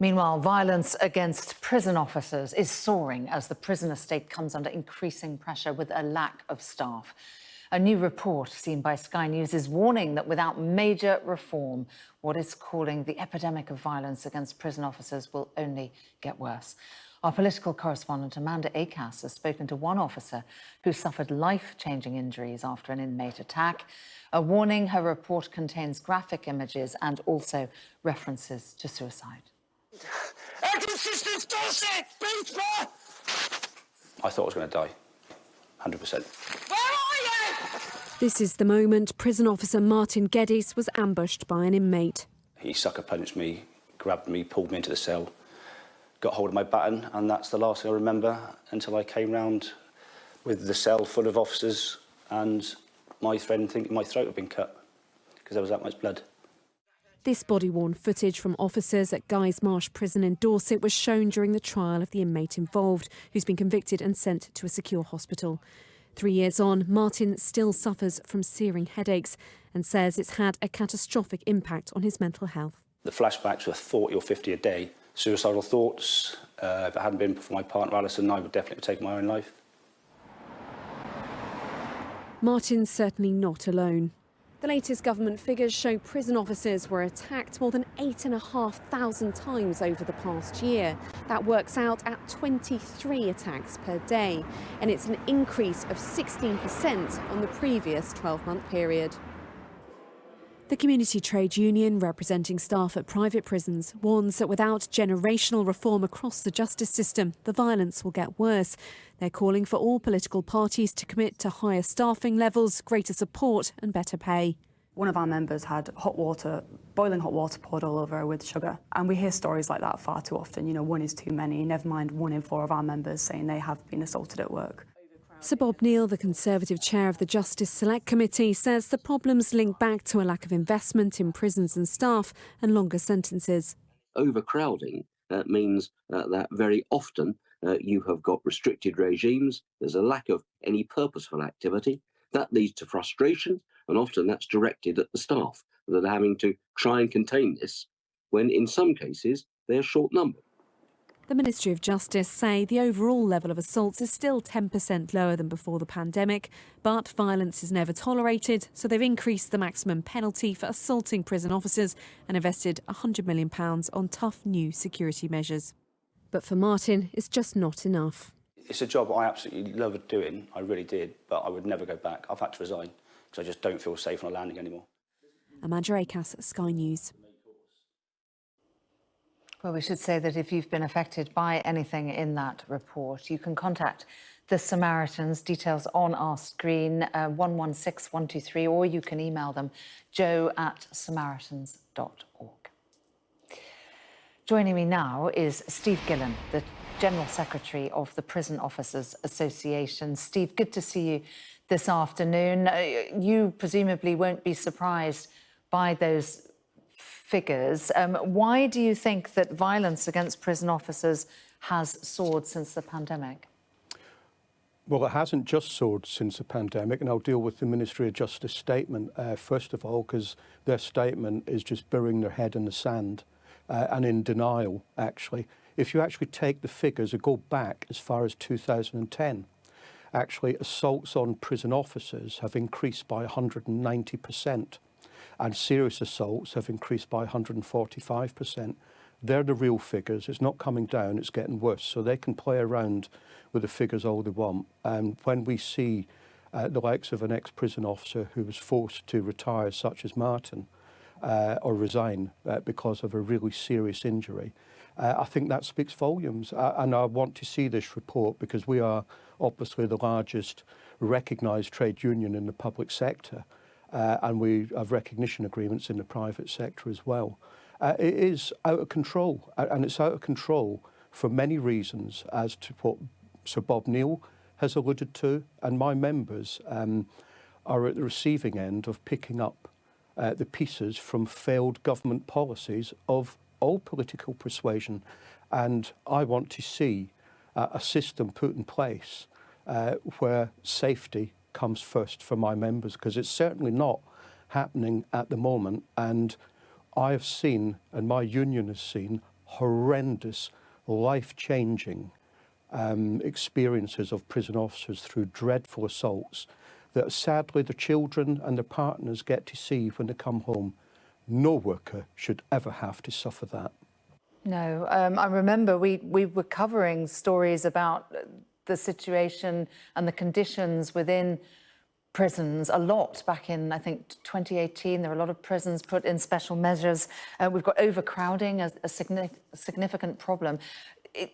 Meanwhile, violence against prison officers is soaring as the prison estate comes under increasing pressure with a lack of staff. A new report seen by Sky News is warning that without major reform, what it's calling the epidemic of violence against prison officers will only get worse. Our political correspondent Amanda Acas has spoken to one officer who suffered life-changing injuries after an inmate attack. A warning: her report contains graphic images and also references to suicide. I thought I was going to die, 100%. Where are you? This is the moment prison officer Martin Geddes was ambushed by an inmate. He sucker punched me, grabbed me, pulled me into the cell, got hold of my baton, and that's the last thing I remember until I came round with the cell full of officers and my friend thinking my throat had been cut because there was that much blood. This body-worn footage from officers at Guy's Marsh prison in Dorset was shown during the trial of the inmate involved, who's been convicted and sent to a secure hospital. 3 years on, Martin still suffers from searing headaches and says it's had a catastrophic impact on his mental health. The flashbacks were 40 or 50 a day. Suicidal thoughts. If it hadn't been for my partner Alison, I would definitely have taken my own life. Martin's certainly not alone. The latest government figures show prison officers were attacked more than 8,500 times over the past year. That works out at 23 attacks per day, and it's an increase of 16% on the previous 12-month period. The community trade union representing staff at private prisons warns that without generational reform across the justice system, the violence will get worse. They're calling for all political parties to commit to higher staffing levels, greater support and better pay. One of our members had boiling hot water poured all over her with sugar. And we hear stories like that far too often. You know, one is too many, never mind 1 in 4 of our members saying they have been assaulted at work. Sir Bob Neal, the Conservative chair of the Justice Select Committee, says the problems link back to a lack of investment in prisons and staff and longer sentences. Overcrowding means that very often you have got restricted regimes, there's a lack of any purposeful activity. That leads to frustration, and often that's directed at the staff that are having to try and contain this, when in some cases they're short-numbered. The Ministry of Justice say the overall level of assaults is still 10% lower than before the pandemic, but violence is never tolerated, so they've increased the maximum penalty for assaulting prison officers and invested £100 million on tough new security measures. But for Martin, it's just not enough. It's a job I absolutely loved doing, I really did, but I would never go back. I've had to resign because I just don't feel safe on a landing anymore. Amanda Acas, Sky News. Well, we should say that if you've been affected by anything in that report, you can contact the Samaritans. Details on our screen, 116123, or you can email them, joe@samaritans.org. Joining me now is Steve Gillan, the General Secretary of the Prison Officers Association. Steve, good to see you this afternoon. You presumably won't be surprised by those figures. Why do you think that violence against prison officers has soared since the pandemic? Well, it hasn't just soared since the pandemic, and I'll deal with the Ministry of Justice statement first of all, because their statement is just burying their head in the sand and in denial, actually. If you actually take the figures and go back as far as 2010, actually assaults on prison officers have increased by 190%. And serious assaults have increased by 145%. They're the real figures. It's not coming down, it's getting worse. So they can play around with the figures all they want. And when we see the likes of an ex-prison officer who was forced to retire, such as Martin, or resign because of a really serious injury, I think that speaks volumes. And I want to see this report because we are obviously the largest recognised trade union in the public sector. And we have recognition agreements in the private sector as well. It is out of control, and it's out of control for many reasons, as to what Sir Bob Neal has alluded to, and my members are at the receiving end of picking up the pieces from failed government policies of all political persuasion. And I want to see a system put in place where safety comes first for my members, because it's certainly not happening at the moment. And I have seen, and my union has seen, horrendous, life-changing experiences of prison officers through dreadful assaults that sadly the children and their partners get to see when they come home. No worker should ever have to suffer that. No, I remember we were covering stories about the situation and the conditions within prisons a lot back in, I think, 2018. There were a lot of prisons put in special measures. We've got overcrowding as a significant problem.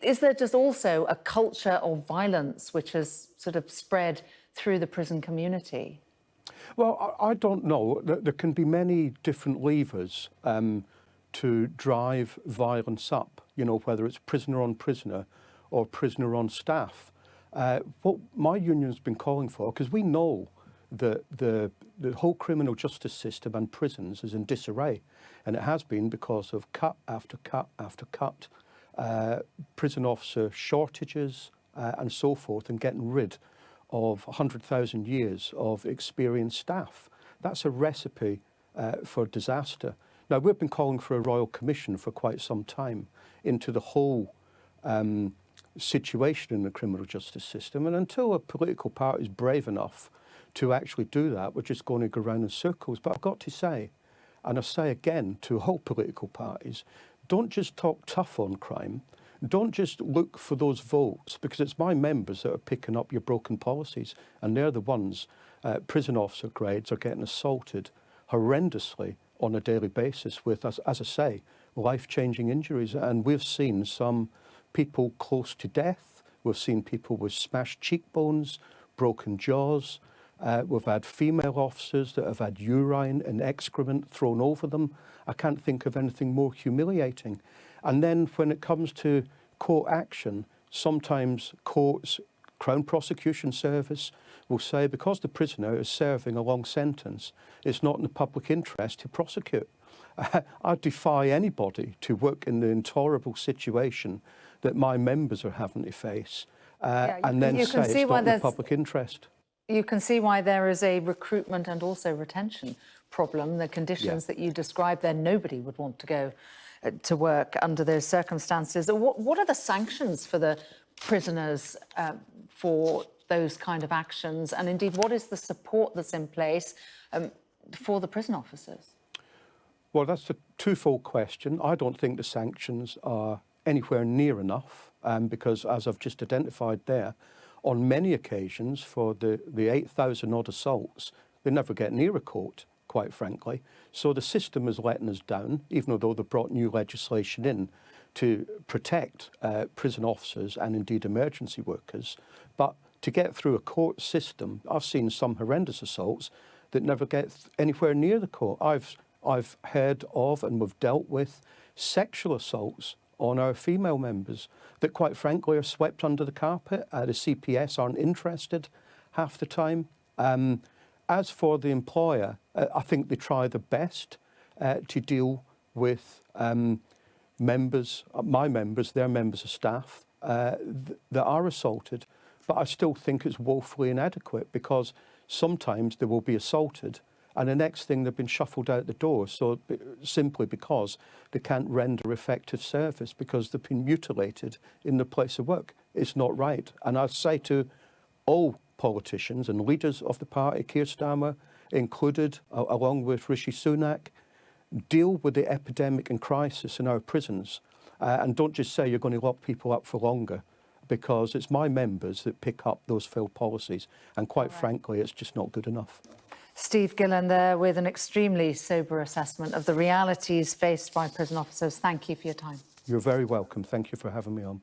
Is there just also a culture of violence which has sort of spread through the prison community? Well, I don't know. There can be many different levers to drive violence up, you know, whether it's prisoner on prisoner or prisoner on staff. What my union's been calling for, because we know that the whole criminal justice system and prisons is in disarray, and it has been because of cut after cut after cut, prison officer shortages and so forth, and getting rid of 100,000 years of experienced staff. That's a recipe for disaster. Now, we've been calling for a royal commission for quite some time into the whole situation in the criminal justice system, and until a political party is brave enough to actually do that, we're just going to go around in circles. But I've got to say, and I say again to all political parties, don't just talk tough on crime. Don't just look for those votes, because it's my members that are picking up your broken policies, and they're the ones, prison officer grades are getting assaulted horrendously on a daily basis with, as I say, life-changing injuries. And we've seen some people close to death. We've seen people with smashed cheekbones, broken jaws. We've had female officers that have had urine and excrement thrown over them. I can't think of anything more humiliating. And then when it comes to court action, sometimes courts, Crown Prosecution Service will say because the prisoner is serving a long sentence, it's not in the public interest to prosecute. I defy anybody to work in the intolerable situation that my members are having to face and then say it's not in the public interest. You can see why there is a recruitment and also retention problem. The conditions that you described there, nobody would want to go to work under those circumstances. What are the sanctions for the prisoners for those kind of actions? And indeed, what is the support that's in place for the prison officers? Well, that's a twofold question. I don't think the sanctions are anywhere near enough because, as I've just identified there, on many occasions for the 8,000 odd assaults, they never get near a court, quite frankly. So the system is letting us down, even though they've brought new legislation in to protect prison officers and indeed emergency workers. But to get through a court system, I've seen some horrendous assaults that never get anywhere near the court. I've heard of and we've dealt with sexual assaults on our female members that quite frankly are swept under the carpet. The CPS aren't interested half the time. As for the employer, I think they try their best to deal with members, my members, their members of staff that are assaulted. But I still think it's woefully inadequate because sometimes they will be assaulted and the next thing they've been shuffled out the door, so simply because they can't render effective service because they've been mutilated in the place of work. It's not right. And I say to all politicians and leaders of the party, Keir Starmer included, along with Rishi Sunak, deal with the epidemic and crisis in our prisons and don't just say you're going to lock people up for longer, because it's my members that pick up those failed policies. And quite frankly, it's just not good enough. Steve Gillan there with an extremely sober assessment of the realities faced by prison officers. Thank you for your time. You're very welcome. Thank you for having me on.